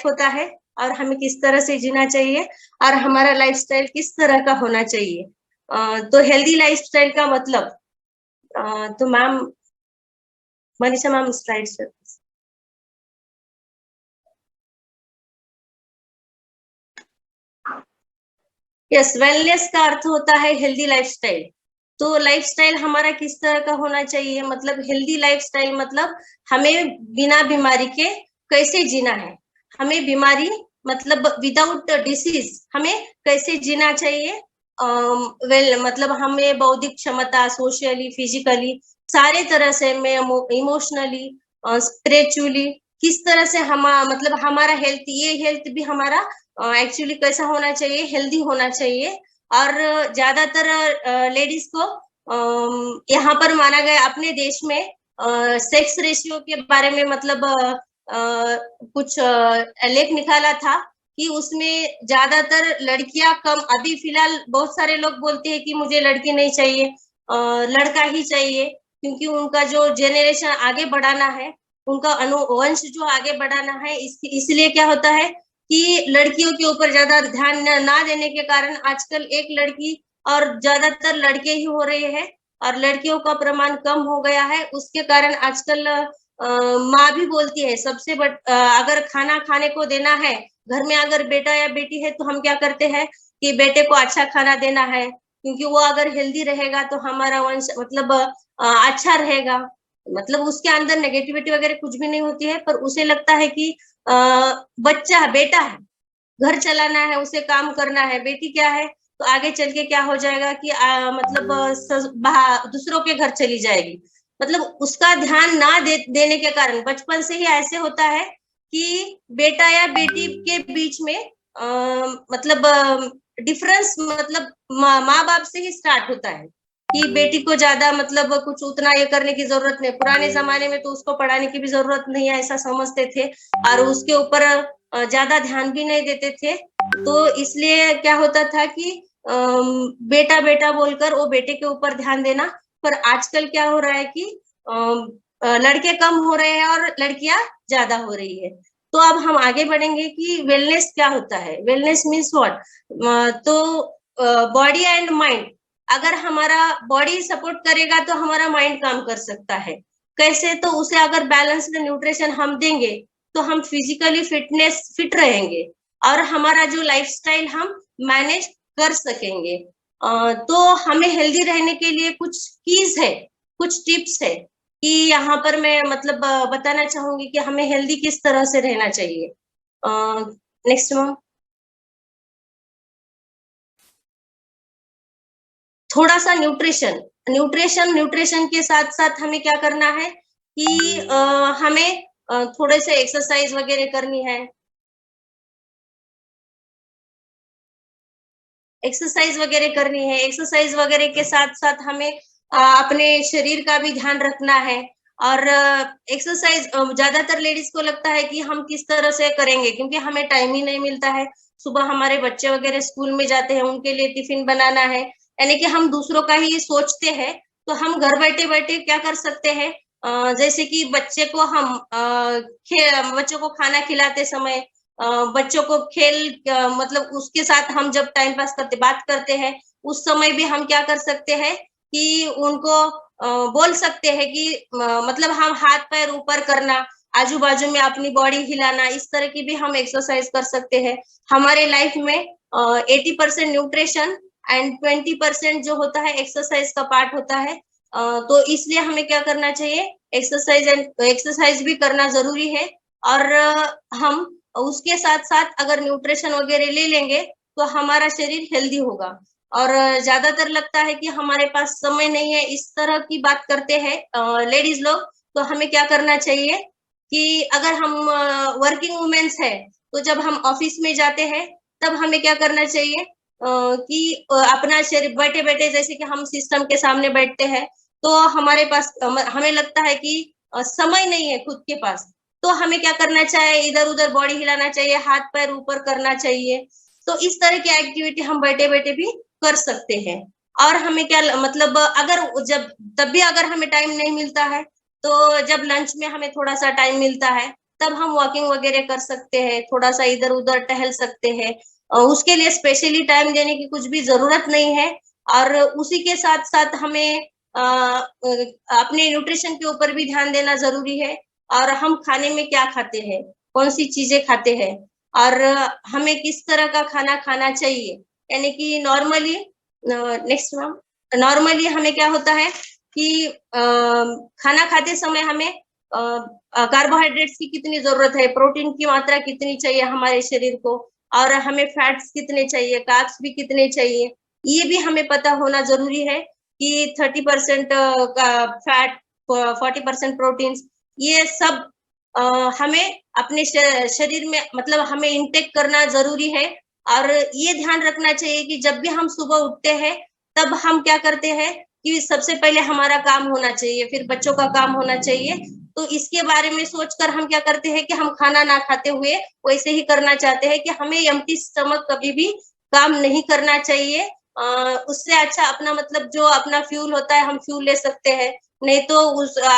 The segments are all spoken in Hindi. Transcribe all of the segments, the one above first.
होता है और हमें किस तरह से जीना चाहिए और हमारा लाइफस्टाइल किस तरह का होना चाहिए। तो हेल्दी लाइफस्टाइल का मतलब तो ma'am Manisha ma'am slide sir. Yes, wellness का अर्थ होता है हेल्दी लाइफस्टाइल। तो लाइफस्टाइल हमारा किस तरह का होना चाहिए, मतलब हेल्दी लाइफस्टाइल मतलब हमें बिना बीमारी के कैसे जीना है, हमें बीमारी मतलब विदाउट डिसीज हमें कैसे जीना चाहिए। मतलब हमें बौद्धिक क्षमता, सोशली, फिजिकली, सारे तरह से में इमोशनली, स्पिरिचुअली किस तरह से हम मतलब हमारा हेल्थ, ये हेल्थ भी हमारा एक्चुअली कैसा होना चाहिए, हेल्दी होना चाहिए। और ज्यादातर लेडीज को यहाँ पर माना गया अपने देश में सेक्स रेशियो के बारे में, मतलब कुछ लेख निकाला था कि उसमें ज्यादातर लड़कियां कम। अभी फिलहाल बहुत सारे लोग बोलते हैं कि मुझे लड़की नहीं चाहिए, लड़का ही चाहिए, क्योंकि उनका जो जेनरेशन आगे बढ़ाना है, उनका अनुवंश जो आगे बढ़ाना है, इसलिए क्या होता है कि लड़कियों के ऊपर ज्यादा ध्यान ना देने के कारण आजकल एक लड़की और ज्यादातर लड़के ही हो रहे हैं और लड़कियों का प्रमाण कम हो गया है। उसके कारण आजकल माँ भी बोलती है सबसे अगर खाना खाने को देना है घर में, अगर बेटा या बेटी है तो हम क्या करते हैं कि बेटे को अच्छा खाना देना है, क्योंकि वो अगर हेल्दी रहेगा तो हमारा वंश मतलब अच्छा रहेगा। मतलब उसके अंदर नेगेटिविटी वगैरह कुछ भी नहीं होती है, पर उसे लगता है कि बच्चा बेटा है, घर चलाना है, उसे काम करना है। बेटी क्या है तो आगे चल के क्या हो जाएगा कि मतलब दूसरों के घर चली जाएगी। मतलब उसका ध्यान ना देने के कारण बचपन से ही ऐसे होता है कि बेटा या बेटी के बीच में मतलब डिफरेंस, मतलब माँ बाप से ही स्टार्ट होता है कि बेटी को ज्यादा मतलब कुछ उतना ये करने की जरूरत नहीं। पुराने जमाने में तो उसको पढ़ाने की भी जरूरत नहीं है ऐसा समझते थे और उसके ऊपर ज्यादा ध्यान भी नहीं देते थे। तो इसलिए क्या होता था कि बेटा बेटा बोलकर वो बेटे के ऊपर ध्यान देना। पर आजकल क्या हो रहा है कि लड़के कम हो रहे हैं और लड़कियां ज्यादा हो रही है। तो अब हम आगे बढ़ेंगे कि वेलनेस क्या होता है। Wellness means what. तो बॉडी एंड माइंड, अगर हमारा बॉडी सपोर्ट करेगा तो हमारा माइंड काम कर सकता है। कैसे, तो उसे अगर बैलेंस्ड न्यूट्रिशन हम देंगे तो हम फिजिकली फिट रहेंगे और हमारा जो लाइफस्टाइल हम मैनेज कर सकेंगे। तो हमें हेल्दी रहने के लिए कुछ कीज है, कुछ टिप्स है कि यहाँ पर मैं मतलब बताना चाहूंगी कि हमें हेल्दी किस तरह से रहना चाहिए। Next ma'am. थोड़ा सा न्यूट्रिशन, न्यूट्रिशन के साथ साथ हमें क्या करना है कि हमें थोड़े से एक्सरसाइज वगैरह करनी है। एक्सरसाइज वगैरह करनी है, एक्सरसाइज वगैरह के साथ साथ हमें अपने शरीर का भी ध्यान रखना है। और एक्सरसाइज ज्यादातर लेडीज को लगता है कि हम किस तरह से करेंगे, क्योंकि हमें टाइम ही नहीं मिलता है। सुबह हमारे बच्चे वगैरह स्कूल में जाते हैं, उनके लिए टिफिन बनाना है, यानी कि हम दूसरों का ही सोचते हैं। तो हम घर बैठे बैठे क्या कर सकते हैं, जैसे कि बच्चे को हम बच्चों को खाना खिलाते समय, बच्चों को खेल मतलब उसके साथ हम जब टाइम पास करते बात करते हैं, उस समय भी हम क्या कर सकते हैं कि उनको बोल सकते हैं कि मतलब हम हाथ पैर ऊपर करना, आजू बाजू में अपनी बॉडी हिलाना, इस तरह की भी हम एक्सरसाइज कर सकते हैं। हमारे लाइफ में 80% न्यूट्रिशन एंड 20% जो होता है एक्सरसाइज का पार्ट होता है। तो इसलिए हमें क्या करना चाहिए, एक्सरसाइज भी करना जरूरी है। और हम उसके साथ साथ अगर न्यूट्रिशन वगैरह ले लेंगे तो हमारा शरीर हेल्दी होगा। और ज्यादातर लगता है कि हमारे पास समय नहीं है, इस तरह की बात करते हैं लेडीज लोग। तो हमें क्या करना चाहिए कि अगर हम वर्किंग वुमेन्स है, तो जब हम ऑफिस में जाते हैं तब हमें क्या करना चाहिए कि अपना शरीर बैठे बैठे, जैसे कि हम सिस्टम के सामने बैठते हैं, तो हमारे पास हमें लगता है कि समय नहीं है खुद के पास। तो हमें क्या करना चाहिए, इधर उधर बॉडी हिलाना चाहिए, हाथ पैर ऊपर करना चाहिए। तो इस तरह की एक्टिविटी हम बैठे बैठे भी कर सकते हैं। और हमें क्या मतलब अगर जब तब भी अगर हमें टाइम नहीं मिलता है, तो जब लंच में हमें थोड़ा सा टाइम मिलता है तब हम वॉकिंग वगैरह कर सकते हैं, थोड़ा सा इधर उधर टहल सकते हैं। उसके लिए स्पेशली टाइम देने की कुछ भी जरूरत नहीं है। और उसी के साथ साथ हमें अपने न्यूट्रिशन के ऊपर भी ध्यान देना जरूरी है। और हम खाने में क्या खाते हैं, कौन सी चीजें खाते हैं, और हमें किस तरह का खाना खाना चाहिए। यानी कि नॉर्मली, नेक्स्ट मैम, नॉर्मली हमें क्या होता है कि खाना खाते समय हमें कार्बोहाइड्रेट्स की कितनी जरूरत है, प्रोटीन की मात्रा कितनी चाहिए हमारे शरीर को, और हमें फैट्स कितने चाहिए, कार्ब्स भी कितने चाहिए, ये भी हमें पता होना जरूरी है कि 30% का फैट, 40% प्रोटीन, ये सब हमें अपने शरीर में मतलब हमें इंटेक करना जरूरी है। और ये ध्यान रखना चाहिए कि जब भी हम सुबह उठते हैं तब हम क्या करते हैं कि सबसे पहले हमारा काम होना चाहिए, फिर बच्चों का काम होना चाहिए। तो इसके बारे में सोचकर हम क्या करते हैं कि हम खाना ना खाते हुए वैसे ही करना चाहते हैं कि हमें एम्प्टी स्टमक कभी भी काम नहीं करना चाहिए। उससे अच्छा अपना मतलब जो अपना फ्यूल होता है हम फ्यूल ले सकते हैं। नहीं तो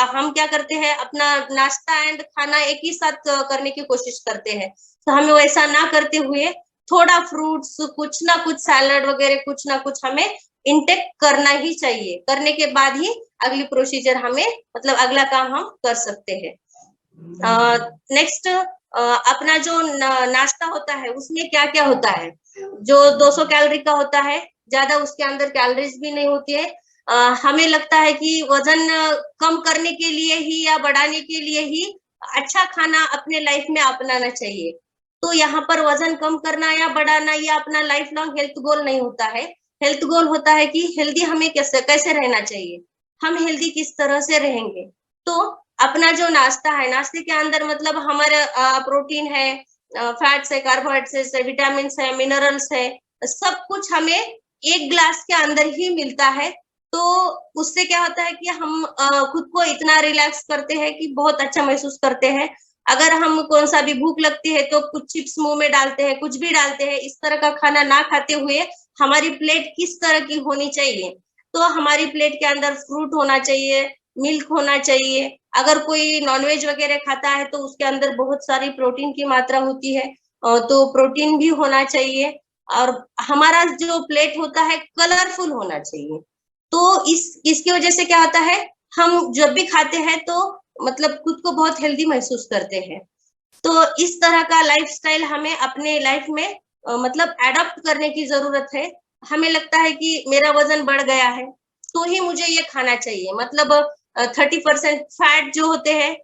हम क्या करते हैं, अपना नाश्ता एंड खाना एक ही साथ करने की कोशिश करते हैं। तो हमें वैसा ना करते हुए थोड़ा फ्रूट्स, कुछ ना कुछ सैलड वगैरह, कुछ ना कुछ हमें इंटेक करना ही चाहिए। करने के बाद ही अगली प्रोसीजर हमें मतलब अगला काम हम कर सकते हैं। नेक्स्ट, अपना जो नाश्ता होता है उसमें क्या क्या होता है, जो 200 कैलोरी का होता है, ज्यादा उसके अंदर कैलोरीज भी नहीं होती है। हमें लगता है कि वजन कम करने के लिए ही या बढ़ाने के लिए ही अच्छा खाना अपने लाइफ में अपनाना चाहिए। तो यहाँ पर वजन कम करना या बढ़ाना ये अपना लाइफ लॉन्ग हेल्थ गोल नहीं होता है। हेल्थ गोल होता है कि हेल्दी हमें कैसे कैसे रहना चाहिए, हम हेल्दी किस तरह से रहेंगे। तो अपना जो नाश्ता है, नाश्ते के अंदर मतलब हमारे प्रोटीन है, फैट्स है, कार्बोहाइड्रेट्स है, विटामिन है, मिनरल्स है, सब कुछ हमें एक ग्लास के अंदर ही मिलता है। तो उससे क्या होता है कि हम खुद को इतना रिलैक्स करते हैं कि बहुत अच्छा महसूस करते हैं। अगर हम कौन सा भी भूख लगती है तो कुछ चिप्स मुंह में डालते हैं, कुछ भी डालते हैं, इस तरह का खाना ना खाते हुए हमारी प्लेट किस तरह की होनी चाहिए। तो हमारी प्लेट के अंदर फ्रूट होना चाहिए, मिल्क होना चाहिए। अगर कोई नॉनवेज वगैरह खाता है तो उसके अंदर बहुत सारी प्रोटीन की मात्रा होती है, तो प्रोटीन भी होना चाहिए। और हमारा जो प्लेट होता है कलरफुल होना चाहिए। तो इसकी वजह से क्या होता है, हम जब भी खाते हैं तो मतलब खुद को बहुत हेल्दी महसूस करते हैं। तो इस तरह का लाइफस्टाइल हमें अपने लाइफ में मतलब एडॉप्ट करने की जरूरत है। हमें लगता है कि मेरा वजन बढ़ गया है तो ही मुझे ये खाना चाहिए, मतलब 30% फैट जो होते हैं,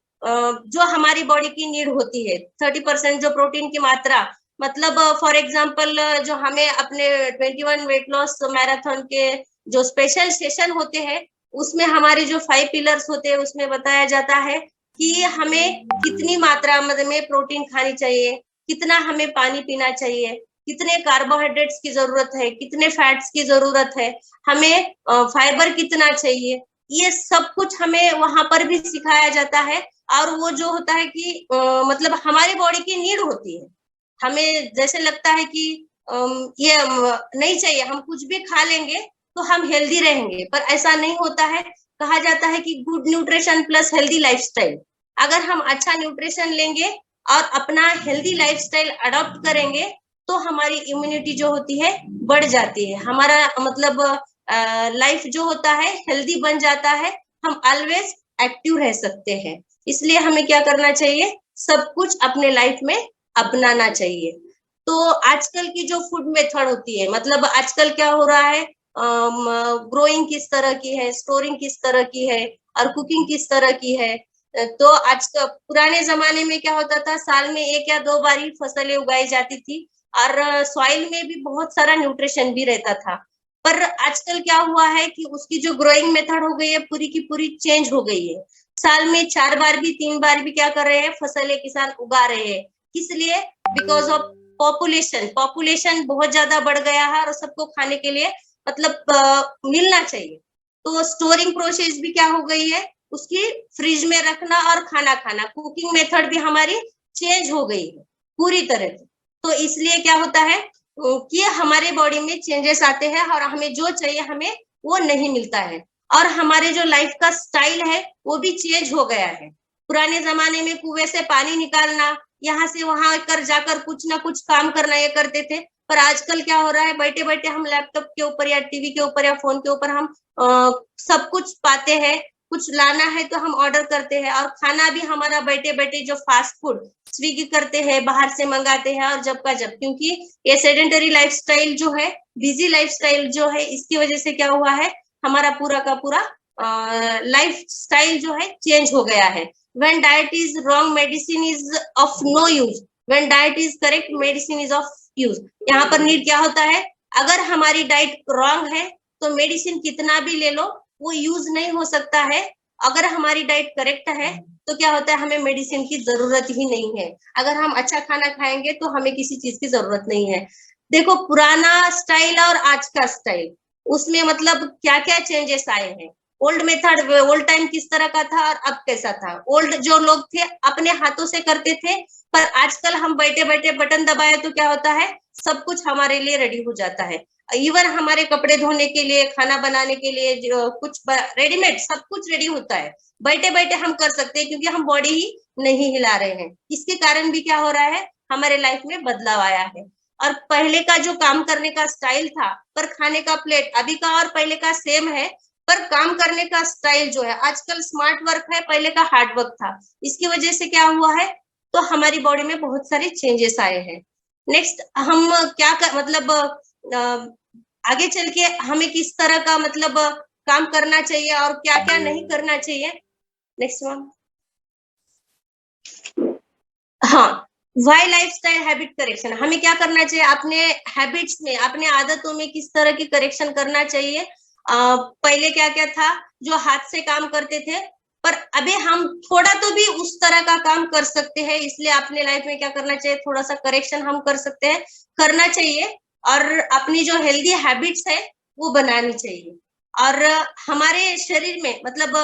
जो हमारी बॉडी की नीड होती है, 30% जो प्रोटीन की मात्रा, मतलब फॉर एग्जांपल जो हमें अपने 21 वेट लॉस मैराथन के जो स्पेशल सेशन होते हैं उसमें हमारे जो 5 पिलर्स होते हैं उसमें बताया जाता है कि हमें कितनी मात्रा में प्रोटीन खानी चाहिए, कितना हमें पानी पीना चाहिए, कितने कार्बोहाइड्रेट्स की जरूरत है, कितने फैट्स की जरूरत है, हमें फाइबर कितना चाहिए। ये सब कुछ हमें वहां पर भी सिखाया जाता है। और वो जो होता है कि मतलब हमारी बॉडी की नीड होती है। हमें जैसे लगता है कि ये नहीं चाहिए, हम कुछ भी खा लेंगे तो हम हेल्दी रहेंगे, पर ऐसा नहीं होता है। कहा जाता है कि good nutrition plus healthy lifestyle. अगर हम अच्छा न्यूट्रिशन लेंगे और अपना हेल्दी लाइफस्टाइल अडॉप्ट करेंगे तो हमारी इम्यूनिटी जो होती है बढ़ जाती है, हमारा मतलब लाइफ जो होता है हेल्दी बन जाता है, हम ऑलवेज एक्टिव रह सकते हैं। इसलिए हमें क्या करना चाहिए, सब कुछ अपने लाइफ में अपनाना चाहिए। तो आजकल की जो फूड मेथड होती है, मतलब आजकल क्या हो रहा है, ग्रोइंग किस तरह की है, स्टोरिंग किस तरह की है, और कुकिंग किस तरह की है। तो आज का पुराने जमाने में क्या होता था, साल में 1 या 2 बार ही फसलें उगाई जाती थी और सॉइल में भी बहुत सारा न्यूट्रिशन भी रहता था। पर आजकल क्या हुआ है कि उसकी जो ग्रोइंग मेथड हो गई है पूरी की पूरी चेंज हो गई है। साल में 4 बार भी 3 बार भी क्या कर रहे हैं, फसलें किसान उगा रहे हैं। किस लिए? Because of population. पॉपुलेशन बहुत ज्यादा बढ़ गया है और सबको खाने के लिए मतलब मिलना चाहिए। तो स्टोरिंग प्रोसेस भी क्या हो गई है, उसकी फ्रिज में रखना और खाना खाना, कुकिंग मेथड भी हमारी चेंज हो गई है पूरी तरह से। तो इसलिए क्या होता है कि हमारे बॉडी में चेंजेस आते हैं और हमें जो चाहिए हमें वो नहीं मिलता है। और हमारे जो लाइफ का स्टाइल है वो भी चेंज हो गया है। पुराने जमाने में कुएं से पानी निकालना, यहाँ से वहां कर जाकर कुछ ना कुछ काम करना, ये करते थे। पर आजकल क्या हो रहा है, बैठे बैठे हम लैपटॉप के ऊपर या टीवी के ऊपर या फोन के ऊपर हम सब कुछ पाते हैं। कुछ लाना है तो हम ऑर्डर करते हैं, और खाना भी हमारा बैठे बैठे जो फास्ट फूड स्विगी करते हैं, बाहर से मंगाते हैं, और जब का जब, क्योंकि ये सेडेंटरी लाइफस्टाइल जो है, बिजी लाइफस्टाइल जो है, इसकी वजह से क्या हुआ है, हमारा पूरा का पूरा लाइफ स्टाइल जो है चेंज हो गया है। When diet is wrong, medicine is of no use. When diet is correct, medicine is of use. यहाँ पर नीड क्या होता है, अगर हमारी डाइट रॉन्ग है तो मेडिसिन कितना भी ले लो वो यूज नहीं हो सकता है। अगर हमारी डाइट करेक्ट है तो क्या होता है, हमें मेडिसिन की जरूरत ही नहीं है। अगर हम अच्छा खाना खाएंगे तो हमें किसी चीज की जरूरत नहीं है। देखो, पुराना स्टाइल और आज का स्टाइल, उसमें मतलब क्या क्या चेंजेस आए हैं। ओल्ड मेथड, ओल्ड टाइम किस तरह का था और अब कैसा था। ओल्ड जो लोग थे अपने हाथों से करते थे, पर आजकल हम बैठे बैठे बटन दबाए तो क्या होता है, सब कुछ हमारे लिए रेडी हो जाता है। इवन हमारे कपड़े धोने के लिए, खाना बनाने के लिए, जो कुछ रेडीमेड सब कुछ रेडी होता है, बैठे बैठे हम कर सकते हैं, क्योंकि हम बॉडी ही नहीं हिला रहे हैं। इसके कारण भी क्या हो रहा है, हमारे लाइफ में बदलाव आया है। और पहले का जो काम करने का स्टाइल था, पर खाने का प्लेट अभी का और पहले का सेम है, पर काम करने का स्टाइल जो है, आजकल स्मार्ट वर्क है, पहले का हार्ड वर्क था। इसकी वजह से क्या हुआ है, तो हमारी बॉडी में बहुत सारे चेंजेस आए हैं। नेक्स्ट हम क्या मतलब आगे चल के हमें किस तरह का मतलब काम करना चाहिए और क्या क्या नहीं करना चाहिए। Next one. हाँ, वाई लाइफस्टाइल हैबिट करेक्शन, हमें क्या करना चाहिए, अपने हैबिट्स में, अपने आदतों में किस तरह की करेक्शन करना चाहिए। पहले क्या क्या था, जो हाथ से काम करते थे, पर अभी हम थोड़ा तो भी उस तरह का काम कर सकते हैं, इसलिए अपने लाइफ में क्या करना चाहिए, थोड़ा सा करेक्शन हम कर सकते हैं, करना चाहिए। और अपनी जो हेल्दी हैबिट्स है वो बनानी चाहिए। और हमारे शरीर में मतलब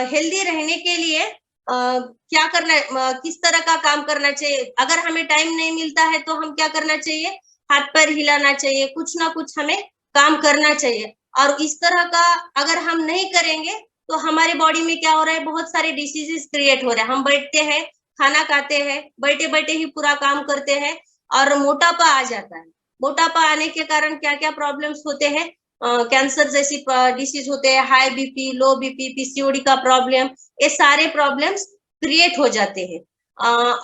हेल्दी रहने के लिए क्या करना है, किस तरह का काम करना चाहिए। अगर हमें टाइम नहीं मिलता है तो हम क्या करना चाहिए, हाथ पैर हिलाना चाहिए, कुछ ना कुछ हमें काम करना चाहिए। और इस तरह का अगर हम नहीं करेंगे तो हमारे बॉडी में क्या हो रहा है, बहुत सारे डिसीजेस क्रिएट हो रहे हैं। हम बैठते हैं, खाना खाते हैं, बैठे बैठे ही पूरा काम करते हैं, और मोटापा आ जाता है। मोटापा आने के कारण क्या क्या प्रॉब्लम्स होते हैं, कैंसर जैसी डिसीज होते हैं, हाई बीपी, लो बीपी, पीसीओडी का प्रॉब्लम, ये सारे प्रॉब्लम्स क्रिएट हो जाते हैं।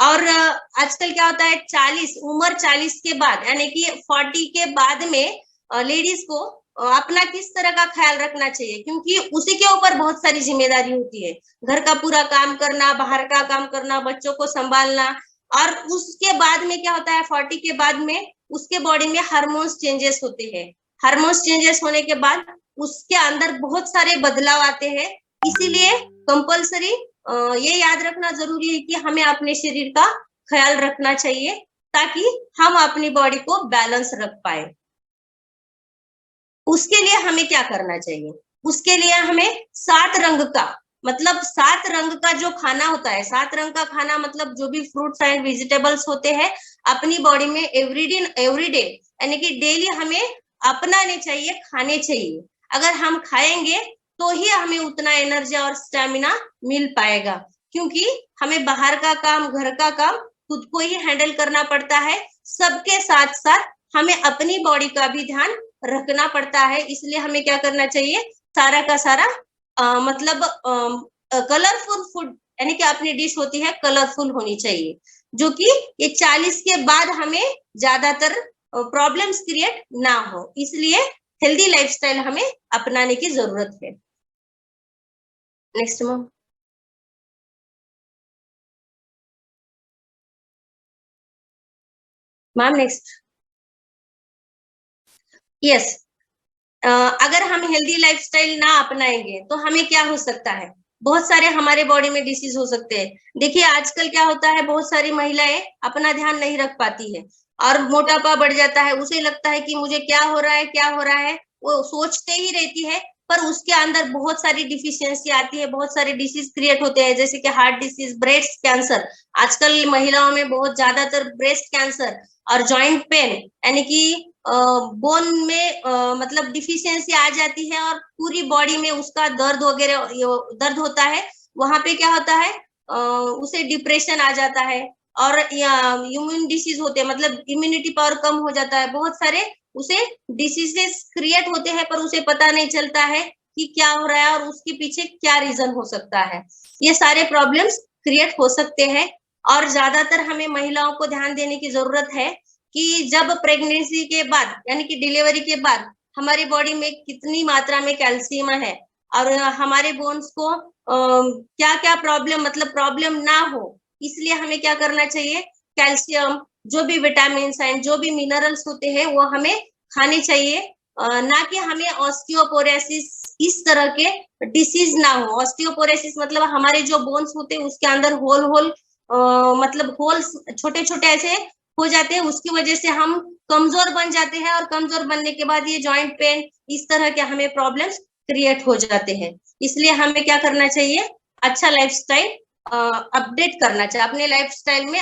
और आजकल क्या होता है, 40 के बाद, यानी कि 40 के बाद में लेडीज को अपना किस तरह का ख्याल रखना चाहिए, क्योंकि उसी के ऊपर बहुत सारी जिम्मेदारी होती है। घर का पूरा काम करना, बाहर का काम करना, बच्चों को संभालना। और उसके बाद में क्या होता है, 40 के बाद में उसके बॉडी में हार्मोन्स चेंजेस होते हैं। हार्मोन्स चेंजेस होने के बाद उसके अंदर बहुत सारे बदलाव आते हैं। इसीलिए कंपल्सरी ये याद रखना जरूरी है कि हमें अपने शरीर का ख्याल रखना चाहिए, ताकि हम अपनी बॉडी को बैलेंस रख पाए। उसके लिए हमें क्या करना चाहिए, उसके लिए हमें 7 रंग का, मतलब 7 रंग का जो खाना होता है, 7 रंग का खाना मतलब जो भी फ्रूट्स एंड वेजिटेबल्स होते हैं, अपनी बॉडी में एवरीडे यानी कि डेली हमें अपनाने चाहिए, खाने चाहिए। अगर हम खाएंगे तो ही हमें उतना एनर्जी और स्टेमिना मिल पाएगा, क्योंकि हमें बाहर का काम, घर का काम खुद को ही हैंडल करना पड़ता है। सबके साथ साथ हमें अपनी बॉडी का भी ध्यान रखना पड़ता है। इसलिए हमें क्या करना चाहिए, सारा का सारा मतलब कलरफुल फूड, यानी कि अपनी डिश होती है कलरफुल होनी चाहिए, जो कि ये 40 के बाद हमें ज्यादातर प्रॉब्लम्स क्रिएट ना हो। इसलिए हेल्दी लाइफस्टाइल हमें अपनाने की जरूरत है। Next ma'am. Ma'am next. Yes, अगर हम हेल्दी लाइफस्टाइल ना अपनाएंगे तो हमें क्या हो सकता है, बहुत सारे हमारे बॉडी में डिसीज हो सकते हैं। देखिए आजकल क्या होता है, बहुत सारी महिलाएं अपना ध्यान नहीं रख पाती है, और मोटापा बढ़ जाता है। उसे लगता है कि मुझे क्या हो रहा है, क्या हो रहा है, वो सोचते ही रहती है, पर उसके अंदर बहुत सारी डिफिशियंसी आती है, बहुत सारे डिसीज क्रिएट होते हैं, जैसे कि हार्ट डिसीज, ब्रेस्ट कैंसर। आजकल महिलाओं में बहुत ज्यादातर ब्रेस्ट कैंसर और जॉइंट पेन, यानी कि बोन में मतलब डिफिशियंसी आ जाती है, और पूरी बॉडी में उसका दर्द वगैरह दर्द होता है। वहां पे क्या होता है, उसे डिप्रेशन आ जाता है और इम्यून डिसीज होते हैं, मतलब इम्यूनिटी पावर कम हो जाता है, बहुत सारे उसे डिसीजेस क्रिएट होते हैं, पर उसे पता नहीं चलता है कि क्या हो रहा है और उसके पीछे क्या रीजन हो सकता है। ये सारे प्रॉब्लम्स क्रिएट हो सकते हैं और ज्यादातर हमें महिलाओं को ध्यान देने की जरूरत है कि जब प्रेगनेंसी के बाद यानी कि डिलीवरी के बाद हमारी बॉडी में कितनी मात्रा में कैल्शियम है और हमारे बोन्स को क्या क्या प्रॉब्लम, मतलब प्रॉब्लम ना हो, इसलिए हमें क्या करना चाहिए, कैल्शियम, जो भी विटामिन हैं, जो भी मिनरल्स होते हैं वो हमें खाने चाहिए। ना कि हमें ऑस्टियोपोरोसिस इस तरह के डिसीज ना हो। ऑस्टियोपोरोसिस मतलब हमारे जो बोन्स होते हैं उसके अंदर होल होल मतलब होल्स छोटे छोटे ऐसे हो जाते हैं, उसकी वजह से हम कमजोर बन जाते हैं और कमजोर बनने के बाद ये जॉइंट पेन इस तरह के हमें प्रॉब्लम्स क्रिएट हो जाते हैं। इसलिए हमें क्या करना चाहिए, अच्छा लाइफस्टाइल अपडेट करना चाहिए, अपने लाइफस्टाइल में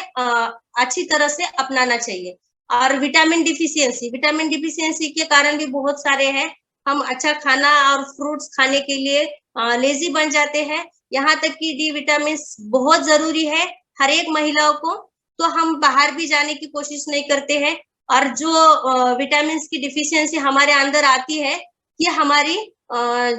अच्छी तरह से अपनाना चाहिए। और विटामिन डिफिशियंसी के कारण भी बहुत सारे हैं। हम अच्छा खाना और फ्रूट्स खाने के लिए लेजी बन जाते हैं। यहाँ तक कि डी विटामिन बहुत जरूरी है हर एक महिलाओं को, तो हम बाहर भी जाने की कोशिश नहीं करते हैं। और जो विटामिन की डिफिशियंसी हमारे अंदर आती है, ये हमारी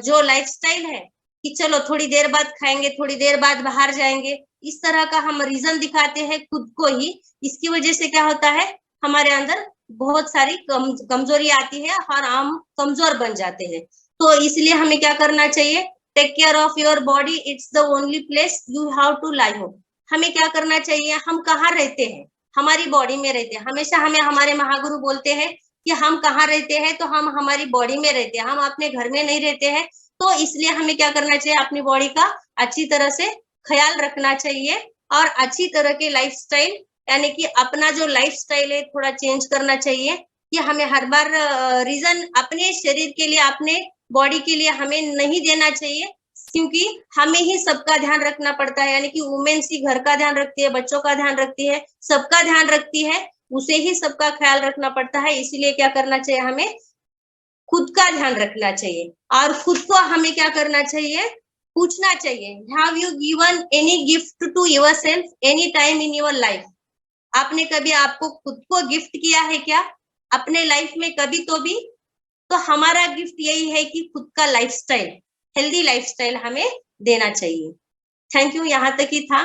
जो लाइफस्टाइल है कि चलो थोड़ी देर बाद खाएंगे, थोड़ी देर बाद बाहर जाएंगे, इस तरह का हम रीजन दिखाते हैं खुद को ही। इसकी वजह से क्या होता है, हमारे अंदर बहुत सारी कमजोरी आती है और हम कमजोर बन जाते हैं। तो इसलिए हमें क्या करना चाहिए, take care of your body, it's the only place you have to live home. हमें क्या करना चाहिए, हम कहाँ रहते हैं, हमारी बॉडी में रहते हैं। हमेशा हमें हमारे महागुरु बोलते हैं कि हम कहाँ रहते हैं, तो हम हमारी बॉडी में रहते हैं, हम अपने घर में नहीं रहते हैं। तो इसलिए हमें क्या करना चाहिए, अपनी बॉडी का अच्छी तरह से ख्याल रखना चाहिए और अच्छी तरह के लाइफस्टाइल यानी कि अपना जो लाइफस्टाइल है थोड़ा चेंज करना चाहिए। कि हमें हर बार रीजन अपने शरीर के लिए, अपने बॉडी के लिए हमें नहीं देना चाहिए, क्योंकि हमें ही सबका ध्यान रखना पड़ता है। यानी कि वुमेन्स ही घर का ध्यान रखती है, बच्चों का ध्यान रखती है, सबका ध्यान रखती है, उसे ही सबका ख्याल रखना पड़ता है। इसीलिए क्या करना चाहिए, हमें खुद का ध्यान रखना चाहिए और खुद को हमें क्या करना चाहिए, पूछना चाहिए, have you given any gift to योर सेल्फ any time in your life. आपने कभी आपको खुद को गिफ्ट किया है क्या अपने लाइफ में, कभी तो भी? तो हमारा गिफ्ट यही है कि खुद का लाइफस्टाइल, हेल्दी लाइफस्टाइल हमें देना चाहिए। थैंक यू, यहाँ तक ही था।